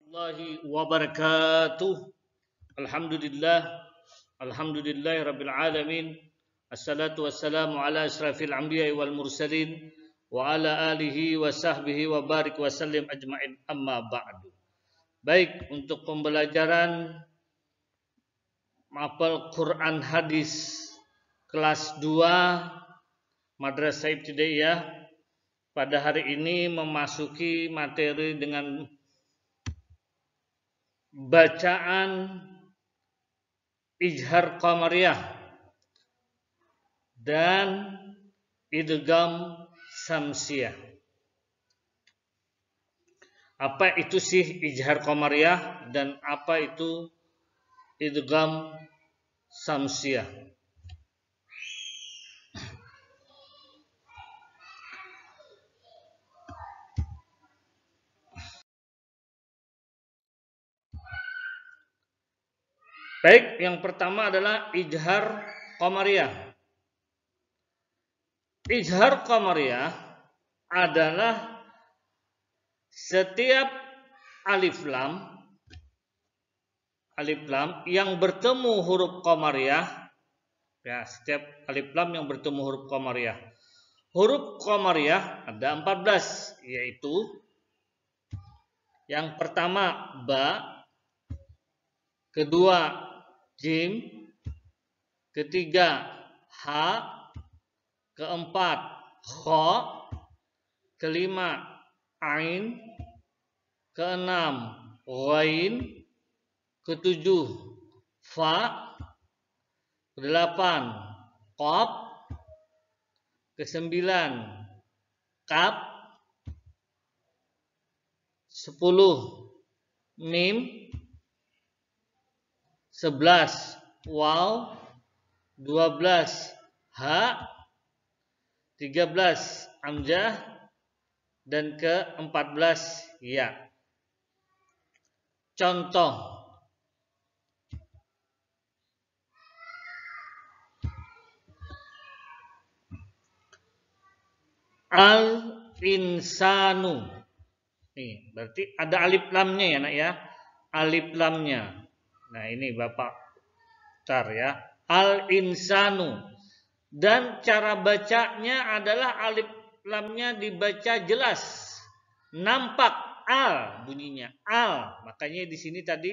Warahmatullahi wabarakatuh. Alhamdulillah. Alhamdulillahi rabbil alamin. Assalatu wassalamu ala asrafil anbiya'i wal mursalin wa ala alihi wa sahbihi wa barik wa sallim ajma'in, amma ba'du. Baik, untuk pembelajaran mapel Quran hadis kelas 2 Madrasah Ibtidaiyah pada hari ini memasuki materi dengan bacaan ijhar qamariyah dan idgham samsiyah. Apa itu sih ijhar qamariyah dan apa itu idgham samsiyah? Baik, yang pertama adalah ijhar qamariyah. Ijhar qamariyah adalah setiap alif lam yang bertemu huruf qamariyah, ya, setiap alif lam yang bertemu huruf qamariyah. Huruf qamariyah ada 14, yaitu yang pertama ba, kedua jim, ketiga ha, keempat kha, kelima ain, keenam ghain, ketujuh fa, kedelapan qaf, kesembilan kaf, 10 mim, 11 waw, 12 ha, 13 hamzah, dan ke-14 ya. Contoh: al-insanu. Nih, berarti ada alif lamnya ya, Nak ya. Alif lamnya. Nah, ini Bapak car ya. Al-insanu. Dan cara bacanya adalah alif lamnya dibaca jelas. Nampak al bunyinya. Al. Makanya di sini tadi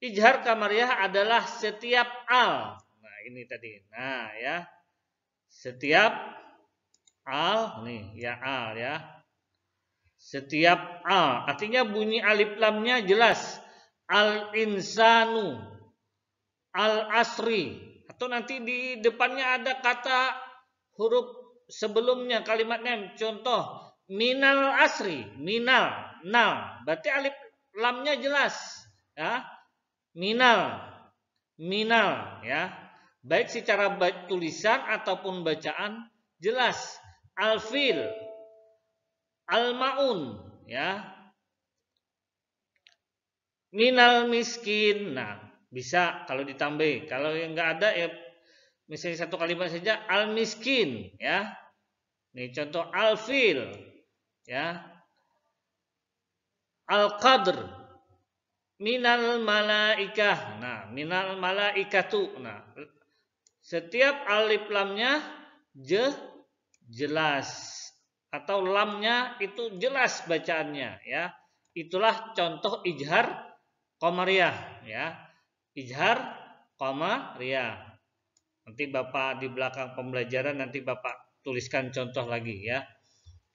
ijhar qamariyah adalah setiap al. Nah, ini tadi. Nah, ya. Setiap al, nih ya, al ya. Setiap al. Artinya bunyi alif lamnya jelas. Al-insanu, al-asri, atau nanti di depannya ada kata huruf sebelumnya kalimatnya. Contoh, minal asri, minal, nal. Berarti alif lamnya jelas, ya. Minal, ya. Baik secara tulisan ataupun bacaan jelas. Al-fil, al-maun, ya. Minal miskin. Nah, bisa kalau ditambah. Kalau yang enggak ada ya misalnya satu kalimat saja, al miskin, ya. Nih contoh al-fil, ya. Al-qadr, minal malaikah. Nah, minal malaikatu. Nah, setiap alif lamnya jelas atau lamnya itu jelas bacaannya, ya. Itulah contoh ijhar qamariyah, ya. Ijhar qamariyah. Nanti Bapak di belakang pembelajaran nanti Bapak tuliskan contoh lagi, ya.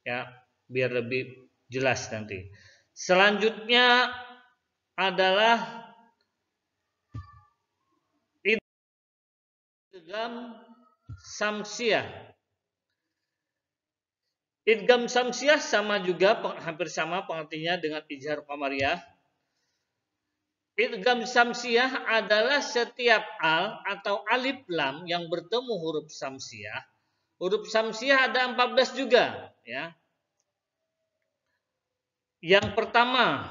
Ya, biar lebih jelas nanti. Selanjutnya adalah idgham samsiyah. Idgham samsiyah sama juga, hampir sama pengertiannya dengan ijhar qamariyah. Idgham samsiyah adalah setiap al atau alif lam yang bertemu huruf samsiyah. Huruf samsiyah ada 14 juga, ya. Yang pertama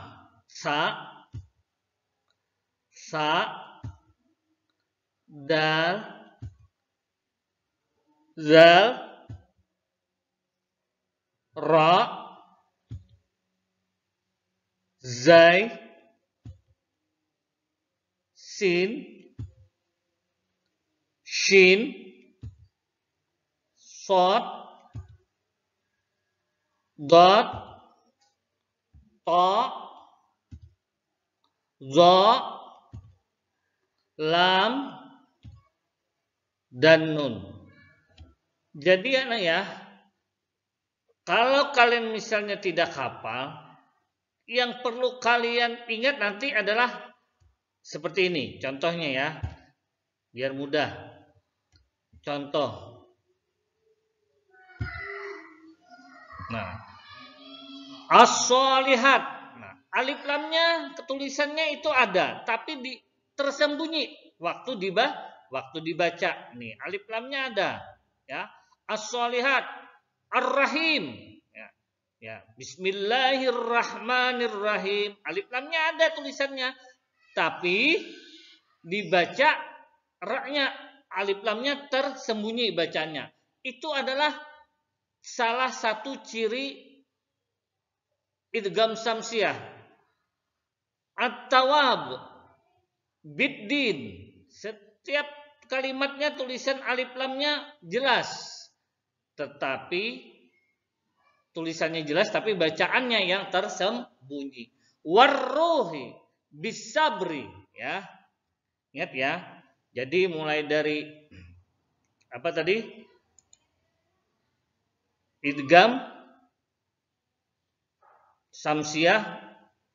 sa, dal, zal, ra, zai, sin, shin, sod, dot, to, zo, lam, dan nun. Jadi anak ya, kalau kalian misalnya tidak hafal, yang perlu kalian ingat nanti adalah seperti ini. Contohnya ya, biar mudah. Contoh. Nah, as-sholihat. Nah, alif lamnya ketulisannya itu ada, tapi tersembunyi waktu dibaca. Nih, alif lamnya ada, ya. As-sholihat, ar-rahim. Ya, bismillahirrahmanirrahim. Alif lamnya ada tulisannya, tapi dibaca ra-nya, alif lamnya tersembunyi bacanya. Itu adalah salah satu ciri idgham samsiah. At-tawab, biddin. Setiap kalimatnya tulisan alif lamnya jelas, tetapi tulisannya jelas tapi bacaannya yang tersembunyi. Warruhi bisabri, ya. Ingat ya. Jadi mulai dari apa tadi? Idgham samsiah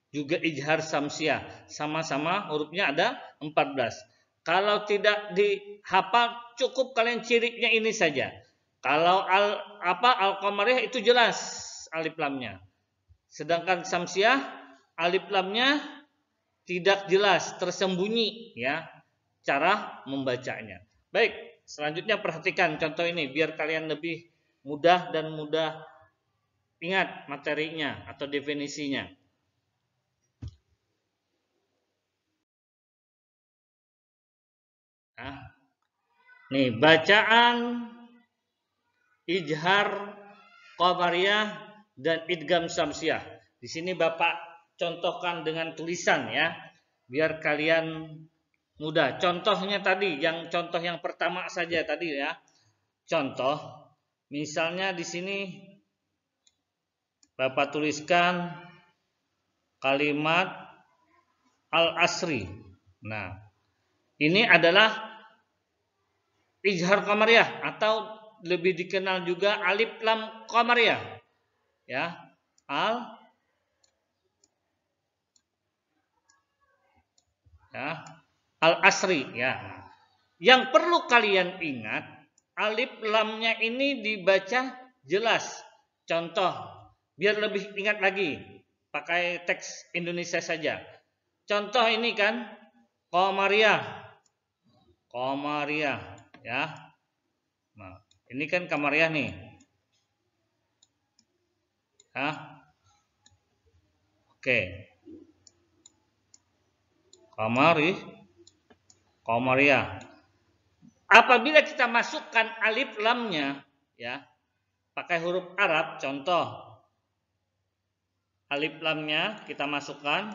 juga ijhar samsiah. Sama-sama hurufnya ada 14. Kalau tidak dihafal, cukup kalian cirinya ini saja. Kalau al-qamariyah itu jelas alif lamnya. Sedangkan samsiah alif lamnya tidak jelas, tersembunyi, ya, cara membacanya. Baik, selanjutnya perhatikan contoh ini biar kalian lebih mudah dan mudah ingat materinya atau definisinya. Nah, nih bacaan ijhar qamariyah dan idgham samsiah. Di sini Bapak contohkan dengan tulisan ya, biar kalian mudah. Contohnya tadi, contoh yang pertama saja tadi ya. Contoh, misalnya di sini Bapak tuliskan kalimat al-asri. Nah, ini adalah ijhar qamariyah atau lebih dikenal juga alif lam qamariyah. Ya, al-asri ya. Yang perlu kalian ingat, alif lamnya ini dibaca jelas. Contoh, biar lebih ingat lagi, pakai teks Indonesia saja. Contoh ini kan qamariyah. Qamariyah ya. Nah, ini kan qamariyah nih. Ya. Oke. Qamariyah. Apabila kita masukkan alif lamnya ya, pakai huruf Arab, contoh alif lamnya kita masukkan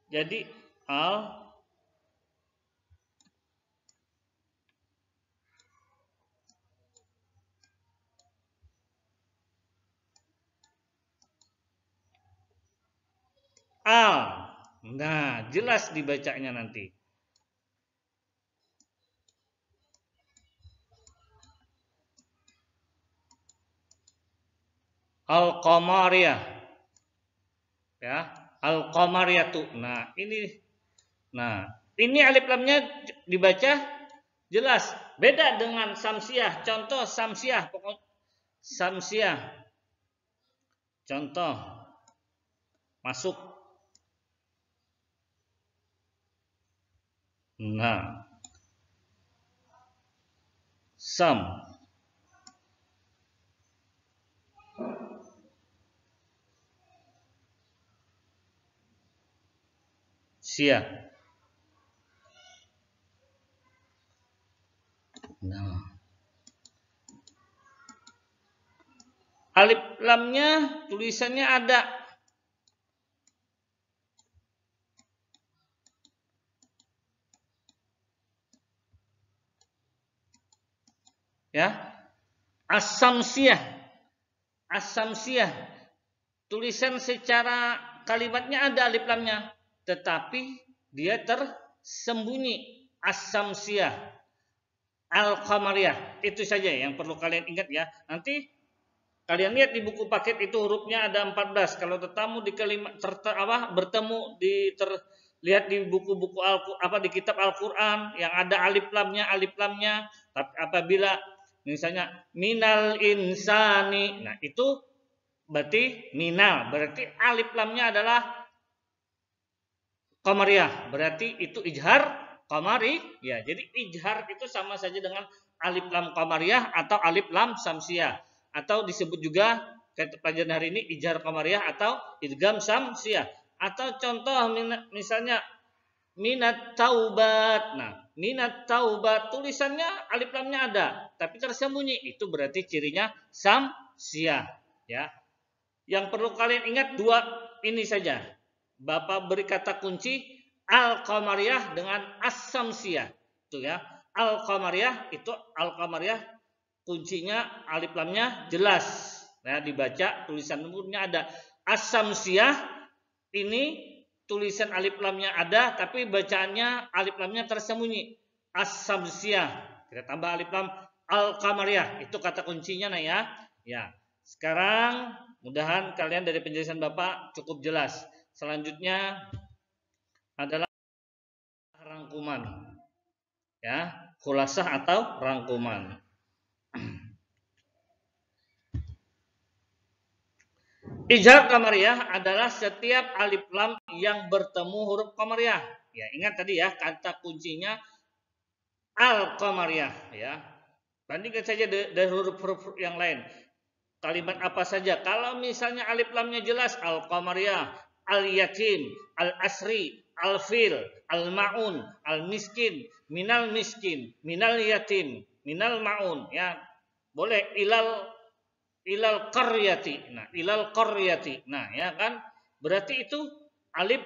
jadi al al. Nah, jelas dibacanya nanti. Al-qamariyah. Ya, al-qamariyatu. Nah, ini alif lamnya dibaca jelas. Beda dengan samsiah. Contoh samsiah, samsiah. Contoh masuk. Nah, sam. Sia. Nah, alif lamnya tulisannya ada. Ya. As-samsiyah. As-samsiyah. Tulisan secara kalimatnya ada alif lamnya, tetapi dia tersembunyi. As-samsiyah. Al-qamariyah. Itu saja yang perlu kalian ingat ya. Nanti kalian lihat di buku paket itu hurufnya ada 14. Kalau bertemu di bertemu lihat di buku-buku di kitab Al-Qur'an yang ada alif lamnya. Tapi apabila misalnya minal insani, nah itu berarti minal, berarti alif lamnya adalah qamariyah, berarti itu ijhar qamari. Ya, jadi ijhar itu sama saja dengan alif lam qamariyah atau alif lam samsiyah, atau disebut juga kayak pelajaran hari ini ijhar qamariyah atau idgham samsiyah. Atau contoh misalnya minat taubat. Nah, minat taubat tulisannya alif lamnya ada, tapi tersembunyi. Itu berarti cirinya samsiyah, ya. Yang perlu kalian ingat dua ini saja. Bapak beri kata kunci al-qamariyah dengan as-samsiyah. Itu ya. Al-qamariyah kuncinya alif lamnya jelas. Nah, dibaca tulisan nomornya ada. As-samsiyah ini tulisan alif lamnya ada, tapi bacaannya alif lamnya tersembunyi. As-samsiyah. Kita tambah alif lam al-qamariyah. Itu kata kuncinya nah ya. Ya. Sekarang mudahan kalian dari penjelasan Bapak cukup jelas. Selanjutnya adalah rangkuman. Ya, khulasah atau rangkuman. Ijhar qamariyah adalah setiap alif lam yang bertemu huruf qamariyah. Ya, ingat tadi ya, kata kuncinya al-qamariyah ya. Bandingkan saja dari huruf-huruf yang lain. Kalimat apa saja. Kalau misalnya alif lamnya jelas, al-qamariyah, al-yakin, al-asri, al-fil, al-ma'un, al-miskin, minal yatim, minal ma'un, ya. Boleh ilal qaryati. Nah, ilal qaryati. Nah, ya kan? Berarti itu alif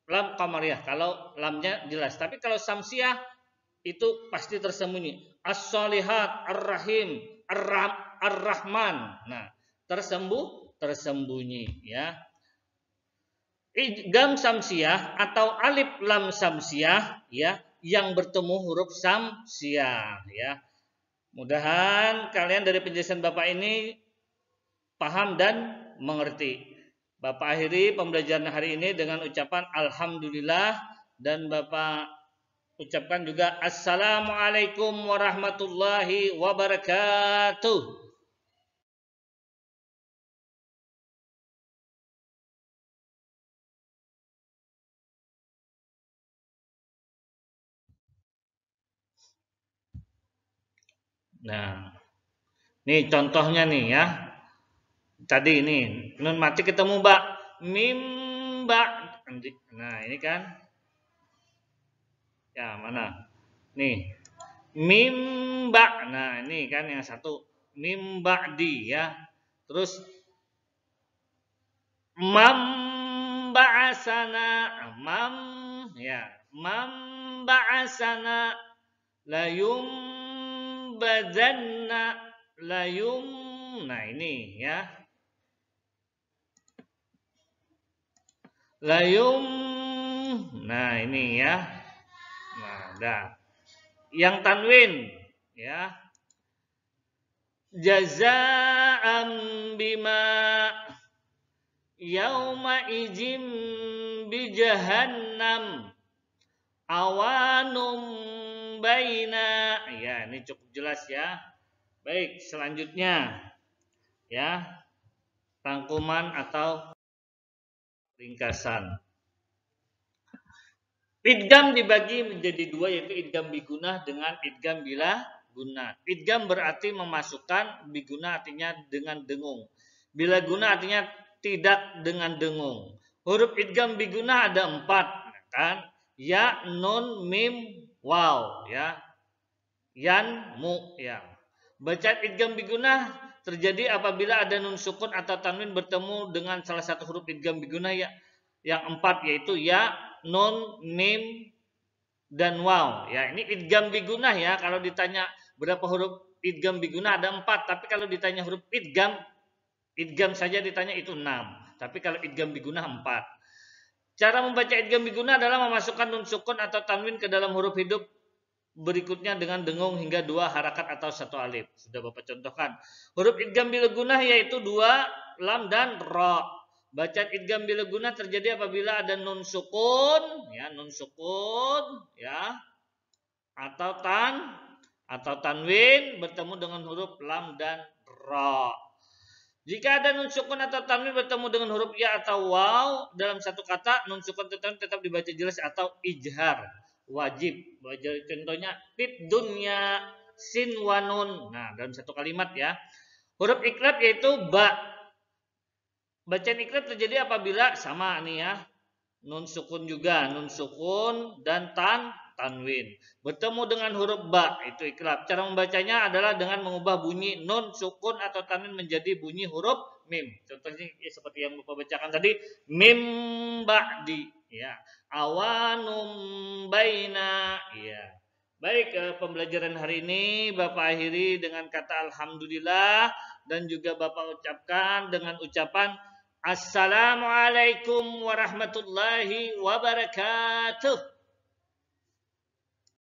lam qamariyah kalau lamnya jelas. Tapi kalau samsiyah itu pasti tersembunyi. As-solihat, ar-rahim, ar-rahman. Nah, tersembunyi ya. Idgham samsiyah atau alif lam samsiyah ya yang bertemu huruf samsiyah ya. Mudahan kalian dari penjelasan Bapak ini paham dan mengerti. Bapak akhiri pembelajaran hari ini dengan ucapan alhamdulillah, dan Bapak ucapkan juga assalamualaikum warahmatullahi wabarakatuh. Nah, ini contohnya nih ya. Tadi ini nun mati ketemu mbak, mimba. Nah, ini kan. Ya, mana? Nih. Mimba. Nah, ini kan yang satu mimba'di ya. Terus mamba'asana, ya. Mamba'asana layum badanna layum. Nah, ini ya. Layum. Nah, ini ya. Nah, dah. Yang tanwin ya. Jazaa'an bima yauma ijim bi jahannam awanum baina. Ya, ini cukup jelas ya. Baik, selanjutnya ya. Rangkuman atau ringkasan. Idgham dibagi menjadi dua, yaitu idgham bigunah dengan idgham bila guna. Idgham berarti memasukkan, biguna artinya dengan dengung. Bila guna artinya tidak dengan dengung. Huruf idgham bigunah ada 4, kan? Ya, nun, mim, waw, ya. Yan, mu, ya. Bacaan idgham bigunah terjadi apabila ada nun sukun atau tanwin bertemu dengan salah satu huruf idgham bigunah ya, yang 4, yaitu ya, nun, mim, dan waw. Ya, ini idgham bigunah ya. Kalau ditanya berapa huruf idgham biguna ada 4, tapi kalau ditanya huruf idgham saja ditanya itu 6. Tapi kalau idgham biguna 4. Cara membaca idgham biguna adalah memasukkan nun sukun atau tanwin ke dalam huruf hidup berikutnya dengan dengung hingga 2 harakat atau 1 alif. Sudah Bapak contohkan. Huruf idgham bil gunnah yaitu 2 lam dan ra. Bacaan idgham bil gunnah terjadi apabila ada nun sukun ya atau tanwin bertemu dengan huruf lam dan ra. Jika ada nun sukun atau tanwin bertemu dengan huruf ya atau waw dalam satu kata, nun sukun atau tanwin tetap dibaca jelas atau ijhar. Wajib. Contohnya fit dunya sin wa nun. Nah, dalam satu kalimat ya. Huruf iqlab yaitu ba. Bacaan iqlab terjadi apabila sama nih ya. Nun sukun juga, nun sukun dan tanwin bertemu dengan huruf ba, itu iqlab. Cara membacanya adalah dengan mengubah bunyi nun sukun atau tanwin menjadi bunyi huruf mim. Contohnya seperti yang Bapak bacakan tadi, mim ba'di ya, awanum baina ya. Baik, pembelajaran hari ini Bapak akhiri dengan kata alhamdulillah dan juga Bapak ucapkan dengan ucapan Assalamualaikum warahmatullahi wabarakatuh.